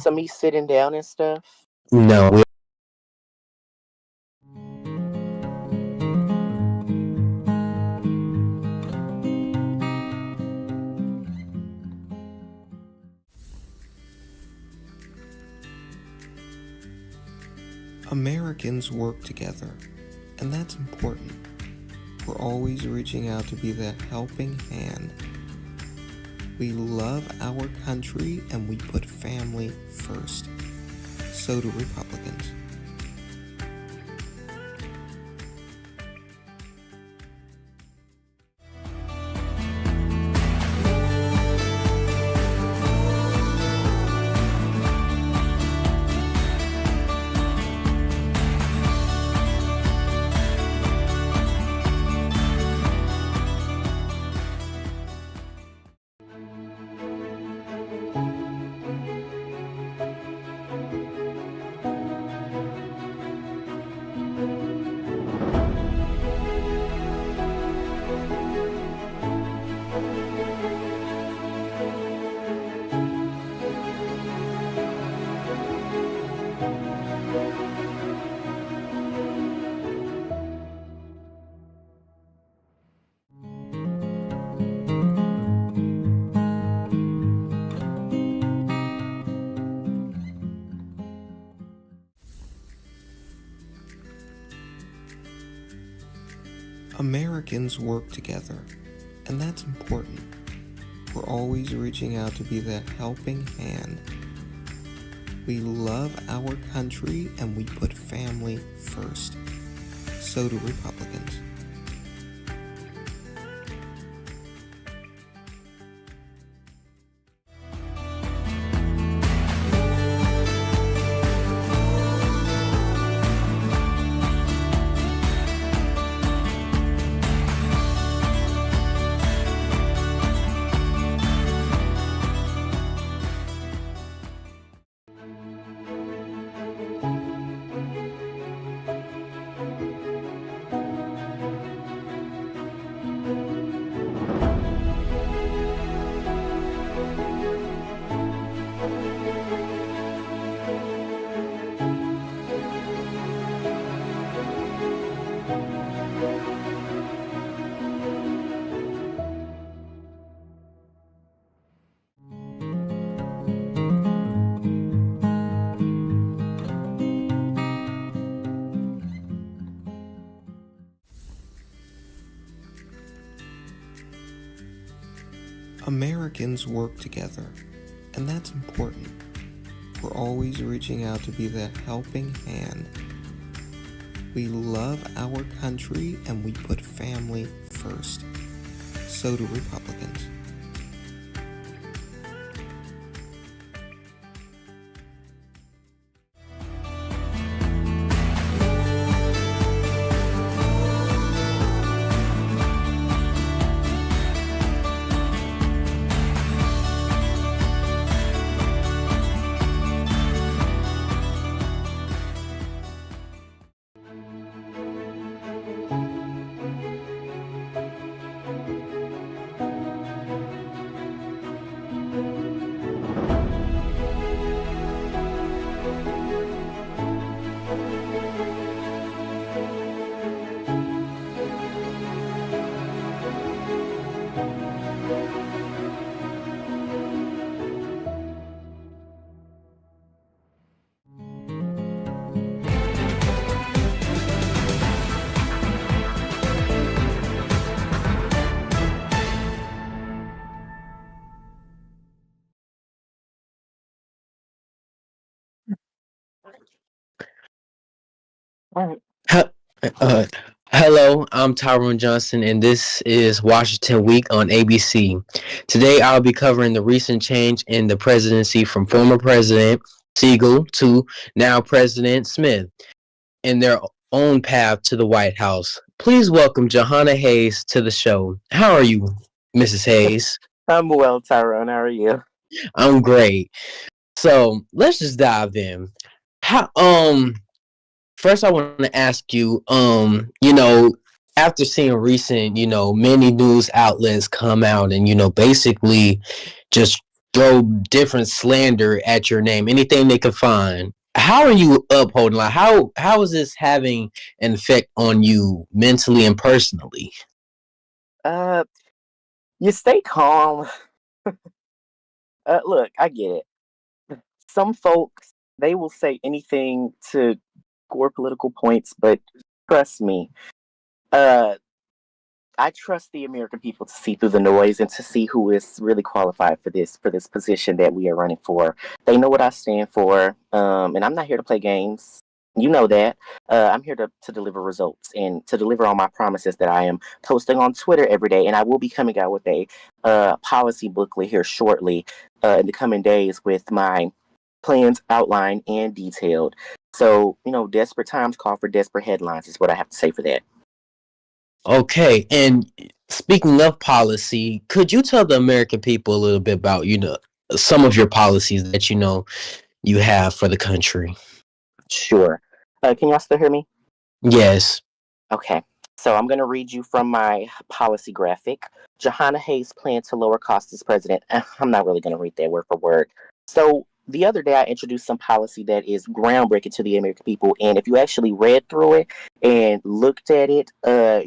this of me sitting down and stuff? No, Americans work together, and that's important. We're always reaching out to be that helping hand. We love our country and we put family first. So do Republicans. Americans work together, and that's important. We're always reaching out to be that helping hand. We love our country and we put family first. So do Republicans. Americans work together, and that's important. We're always reaching out to be that helping hand. We love our country and we put family first. So do Republicans. Right. he- uh, hello, I'm Tyrone Johnson, and this is Washington Week on ABC. Today, I'll be covering the recent change in the presidency from former President Siegel to now President Smith in their own path to the White House. Please welcome Johanna Hayes to the show. How are you, Mrs. Hayes? I'm well, Tyrone. How are you? I'm great. So let's just dive in. How First I want to ask you, after seeing recent, many news outlets come out and, basically just throw different slander at your name, anything they could find. How are you upholding? Like, how is this having an effect on you mentally and personally? Uh, you stay calm. Look, I get it. Some folks, they will say anything to score political points, but trust me, uh, I trust the American people to see through the noise and to see who is really qualified for this position that we are running for. They know what I stand for, and I'm not here to play games. You know that. I'm here to deliver results and to deliver on my promises that I am posting on Twitter every day. And I will be coming out with a policy booklet here shortly in the coming days with my plans outlined and detailed. So, desperate times call for desperate headlines is what I have to say for that. Okay, and speaking of policy, could you tell the American people a little bit about, some of your policies that you have for the country? Sure. Can y'all still hear me? Yes. Okay. So I'm going to read you from my policy graphic. Jahana Hayes' plan to lower costs as president. I'm not really going to read that word for word. So the other day I introduced some policy that is groundbreaking to the American people. And if you actually read through it and looked at it,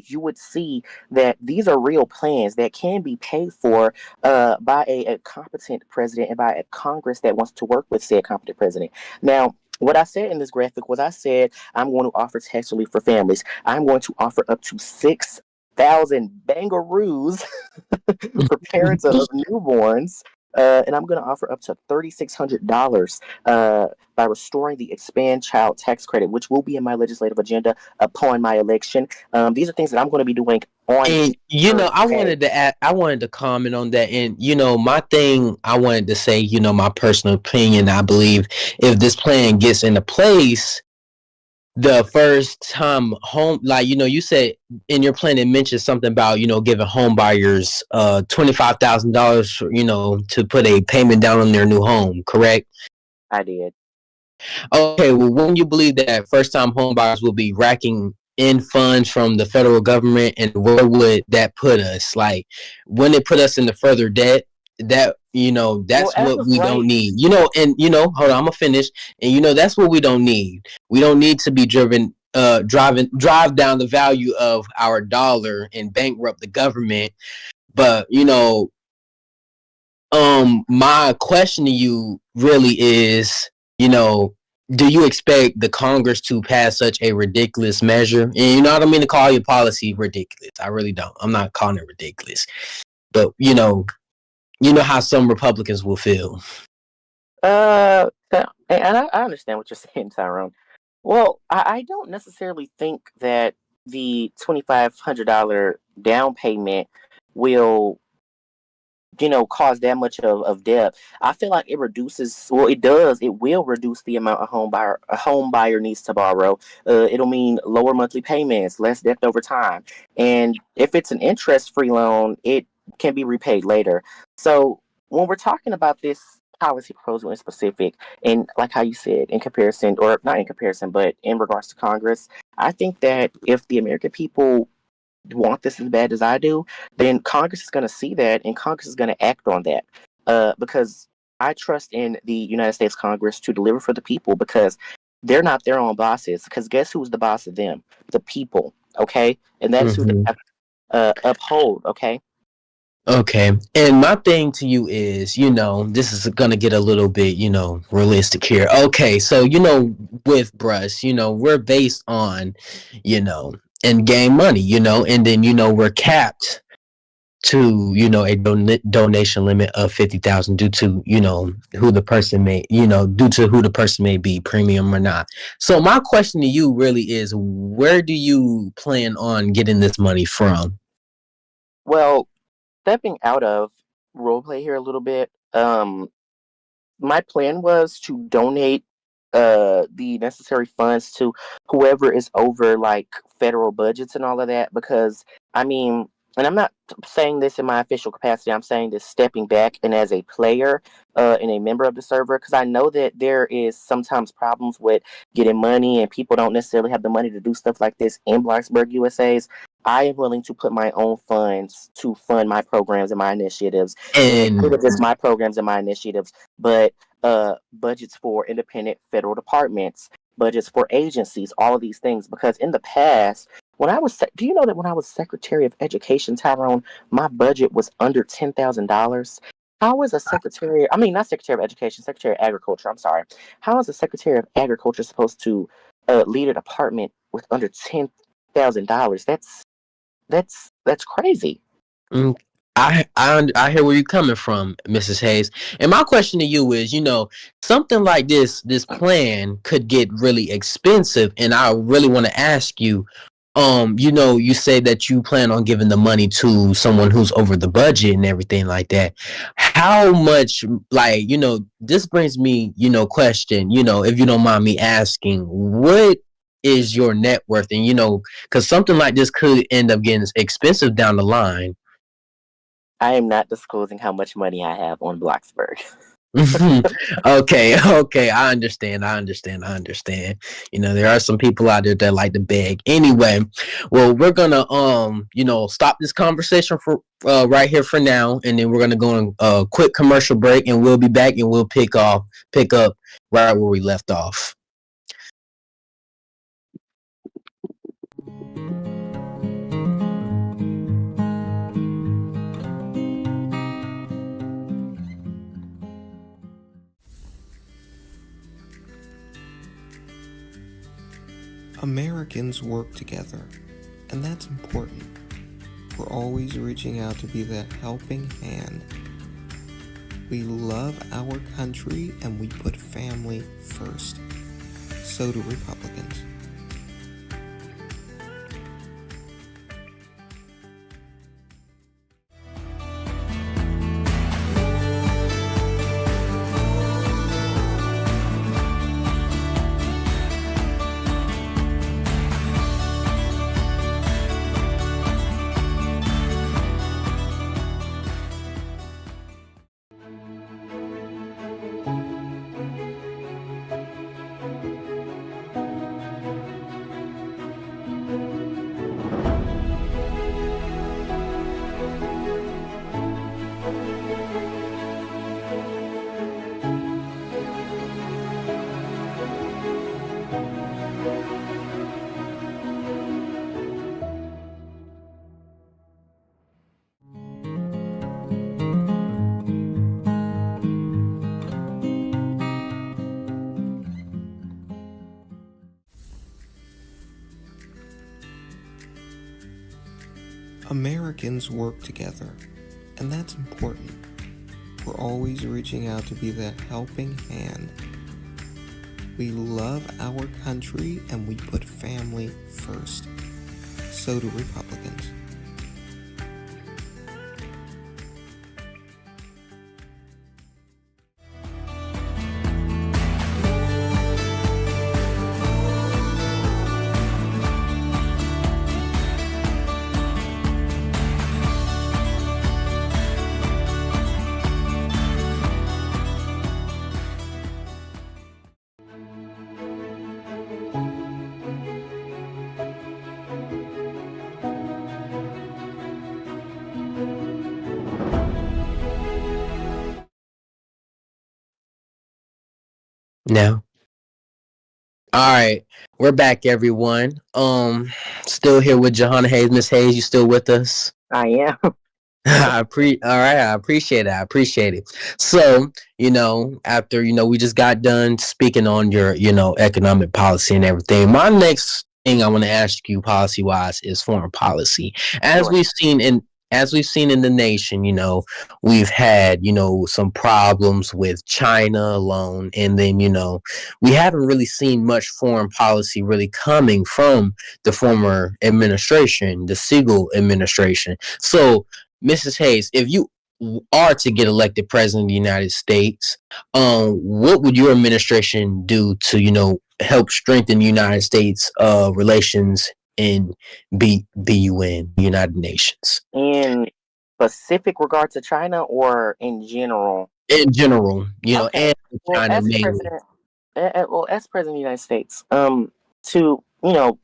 you would see that these are real plans that can be paid for by a competent president and by a Congress that wants to work with said competent president. Now, what I said in this graphic was I said I'm going to offer tax relief for families. I'm going to offer up to 6,000 bangaroos for parents of newborns. And I'm going to offer up to $3,600 by restoring the Expand Child Tax Credit, which will be in my legislative agenda upon my election. These are things that I'm going to be doing on. And I wanted to comment on that. And my thing, I wanted to say, my personal opinion. I believe if this plan gets into place, the first time home, like you said in your plan, it mentioned something about giving home buyers $25,000 to put a payment down on their new home. Correct? I did. Okay, well, when you believe that first time home buyers will be racking in funds from the federal government, and where would that put us? Like, when it put us into further debt, that's what we don't need. And hold on, I'm gonna finish. And that's what we don't need. We don't need to be drive down the value of our dollar and bankrupt the government. But my question to you really is, do you expect the Congress to pass such a ridiculous measure? And I don't mean to call your policy ridiculous. I really don't. I'm not calling it ridiculous. But how some Republicans will feel. And I understand what you're saying, Tyrone. Well, I don't necessarily think that the $2,500 down payment will cause that much of debt. I feel like it reduces. Well, it does. It will reduce the amount a home buyer needs to borrow. It'll mean lower monthly payments, less debt over time, and if it's an interest-free loan, it can be repaid later. So when we're talking about this policy proposal in specific, and like how you said, in comparison, or not in comparison, but in regards to Congress, I think that if the American people want this as bad as I do, then Congress is going to see that and Congress is going to act on that. Because I trust in the United States Congress to deliver for the people, because they're not their own bosses. Because guess who's the boss of them? The people. Okay, and that is who they have to uphold. Okay. Okay, and my thing to you is, this is gonna get a little bit, realistic here. Okay, so with Bruss, we're based on, end game money, and then we're capped to a donation limit of 50,000 due to who the person may be, premium or not. So my question to you really is, where do you plan on getting this money from? Well, stepping out of roleplay here a little bit, my plan was to donate the necessary funds to whoever is over like federal budgets and all of that, because I mean, and I'm not saying this in my official capacity, I'm saying this stepping back and as a player and a member of the server, because I know that there is sometimes problems with getting money and people don't necessarily have the money to do stuff like this in Blacksburg USA's. I am willing to put my own funds to fund my programs and my initiatives. And And not just my programs and my initiatives, but budgets for independent federal departments, budgets for agencies, all of these things. Because in the past, when I was, do you know that when I was Secretary of Education, Tyrone, my budget was under $10,000? How is a secretary, I mean, not Secretary of Education, Secretary of Agriculture, I'm sorry. How is a Secretary of Agriculture supposed to lead a department with under $10,000? That's crazy. mm, I hear where you're coming from, Mrs. Hayes. And my question to you is, something like this plan could get really expensive, and I really want to ask you, you say that you plan on giving the money to someone who's over the budget and everything like that. How much, like, this brings me, question, if you don't mind me asking, what is your net worth? And, because something like this could end up getting expensive down the line. I am not disclosing how much money I have on Bloxburg. Okay, I understand. There are some people out there that like to beg. Anyway, well, we're gonna stop this conversation for right here for now, and then we're gonna go on a quick commercial break, and we'll be back, and we'll pick up right where we left off. Americans work together, and that's important. We're always reaching out to be that helping hand. We love our country and we put family first. So do Republicans. Americans work together, and that's important. We're always reaching out to be that helping hand. We love our country and we put family first. So do Republicans. Now, all right, we're back, everyone. Still here with Johanna Hayes. Miss Hayes, you still with us? I am. All right, I appreciate it. So, after, we just got done speaking on your, economic policy and everything. My next thing I want to ask you policy wise is foreign policy. As we've seen in the nation, we've had, some problems with China alone. And then, we haven't really seen much foreign policy really coming from the former administration, the Siegel administration. So, Mrs. Hayes, if you are to get elected president of the United States, what would your administration do to, help strengthen the United States relations in BUN, United Nations? In specific regard to China or in general? In general, Okay. and China as mainly. president, as president of the United States, to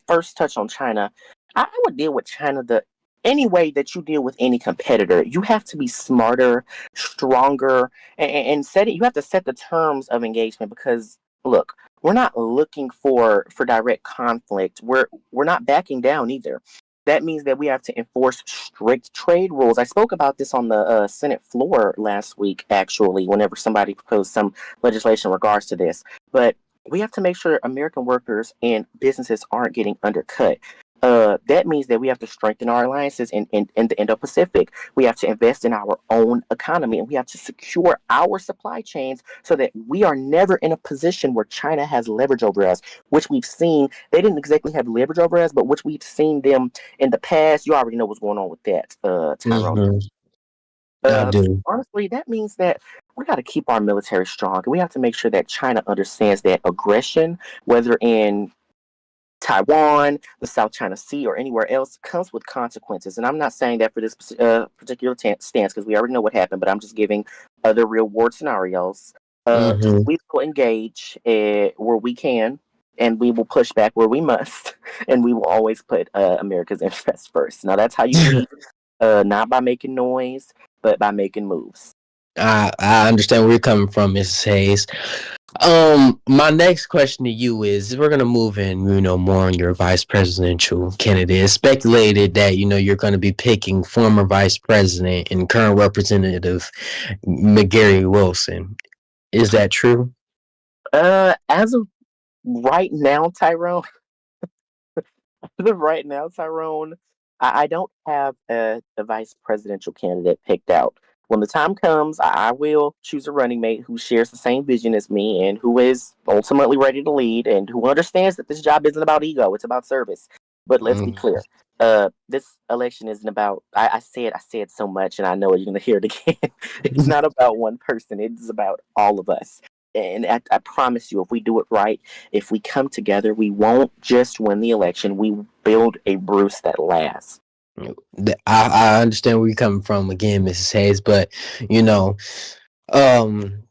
first touch on China, I would deal with China the any way that you deal with any competitor. You have to be smarter, stronger, and set it. You have to set the terms of engagement because look, we're not looking for direct conflict. We're not backing down either. That means that we have to enforce strict trade rules. I spoke about this on the Senate floor last week, actually, whenever somebody proposed some legislation in regards to this. But we have to make sure American workers and businesses aren't getting undercut. That means that we have to strengthen our alliances in the Indo Pacific. We have to invest in our own economy and we have to secure our supply chains so that we are never in a position where China has leverage over us, which we've seen. They didn't exactly have leverage over us, but which we've seen them in the past. You already know what's going on with that, Tyrone. Hmm. I do. Honestly, that means that we got to keep our military strong. And we have to make sure that China understands that aggression, whether in Taiwan, the South China Sea, or anywhere else, comes with consequences. And I'm not saying that for this particular stance because we already know what happened, but I'm just giving other real world scenarios. Hmm. We will engage where we can, and we will push back where we must, and we will always put America's interests first. Now, that's how you lead, not by making noise, but by making moves. I understand where you're coming from, Mrs. Hayes. My next question to you is: we're gonna move in, more on your vice presidential candidate. It's speculated that you're gonna be picking former vice president and current representative McGarry Wilson. Is that true? As of right now, Tyrone, as of right now, Tyrone, I don't have a vice presidential candidate picked out. When the time comes, I will choose a running mate who shares the same vision as me and who is ultimately ready to lead and who understands that this job isn't about ego, it's about service. But let's be clear. This election isn't about I say it so much and I know you're gonna hear it again. It's not about one person, it's about all of us. And I promise you, if we do it right, if we come together, we won't just win the election. We build a Bruce that lasts. I understand where you're coming from again, Mrs. Hayes, but you know, um,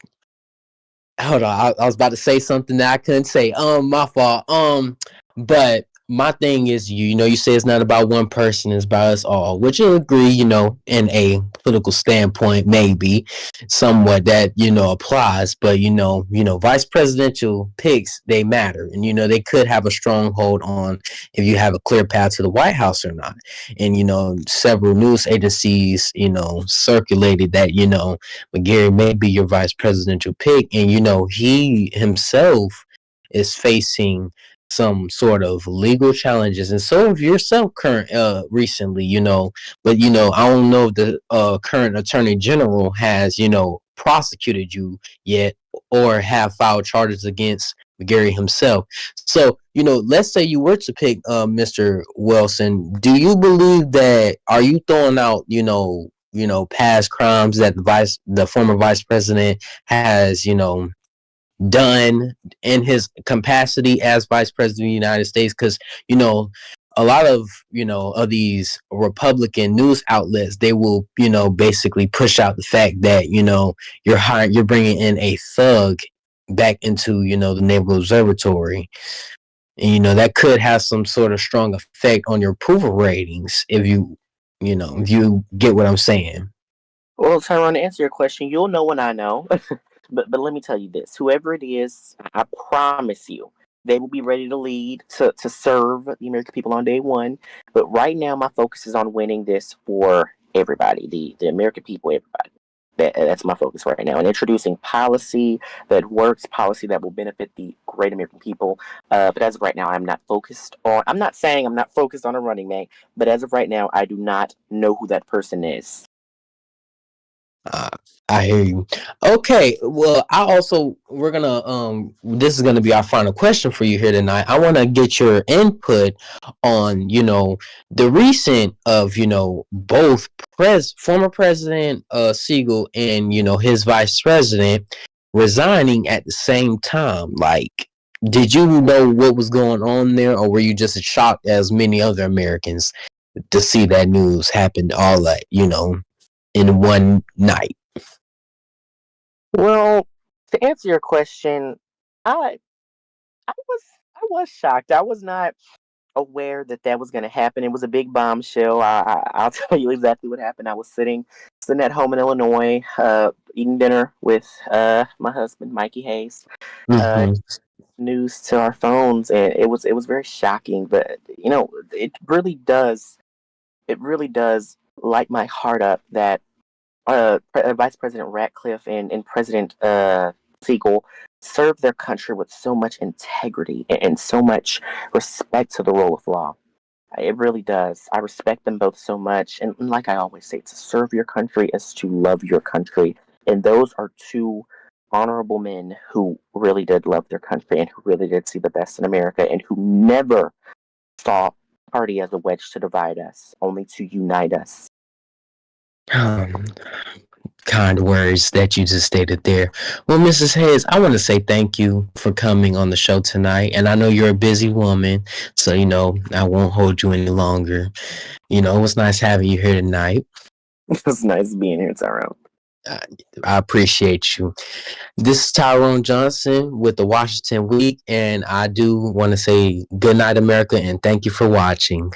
hold on, I was about to say something that I couldn't say. My fault. But my thing is, you say it's not about one person, it's about us all, which you'll agree, in a political standpoint, maybe somewhat that applies. But vice presidential picks, they matter, and they could have a stronghold on if you have a clear path to the White House or not. And several news agencies circulated that McGarry may be your vice presidential pick, and he himself is facing some sort of legal challenges, and so of yourself current recently, but I don't know if the current attorney general has prosecuted you yet or have filed charges against McGarry himself. So let's say you were to pick Mr. Wilson. Do you believe that, are you throwing out past crimes that the former vice president has done in his capacity as vice president of the United States? Because a lot of of these Republican news outlets, they will basically push out the fact that you're bringing in a thug back into the Naval Observatory, and that could have some sort of strong effect on your approval ratings if you get what I'm saying. Well, Tyrone, to answer your question, you'll know when I know. But let me tell you this: whoever it is, I promise you, they will be ready to lead to serve the American people on day one. But right now, my focus is on winning this for everybody, the American people, everybody. That's my focus right now, and introducing policy that works, policy that will benefit the great American people. But as of right now, I'm not focused on. I'm not saying I'm not focused on a running mate, but as of right now, I do not know who that person is. Uh, I hear you. Okay, well, we're gonna this is gonna be our final question for you here tonight. I want to get your input on the recent of both former president Siegel and his vice president resigning at the same time. Like, did you know what was going on there, or were you just as shocked as many other Americans to see that news happen all that in one night? Well, to answer your question, I I was I was shocked. I was not. aware that that was going to happen. It was a big bombshell. I'll tell you exactly what happened. I was sitting at home in Illinois, eating dinner with my husband, Mikey Hayes. Hmm. News to our phones, and it was very shocking. But it really does light my heart up that Vice President Ratcliffe and President Siegel served their country with so much integrity and so much respect to the rule of law. It really does. I respect them both so much. And like I always say, to serve your country is to love your country. And those are two honorable men who really did love their country and who really did see the best in America and who never saw party as a wedge to divide us, only to unite us. Um, kind words that you just stated there. Well, Mrs. Hayes, I want to say thank you for coming on the show tonight. And I know you're a busy woman, so I won't hold you any longer. It was nice having you here tonight. It was nice being here, Tyrone. I appreciate you. This is Tyrone Johnson with the Washington Week, and I do want to say good night, America, and thank you for watching.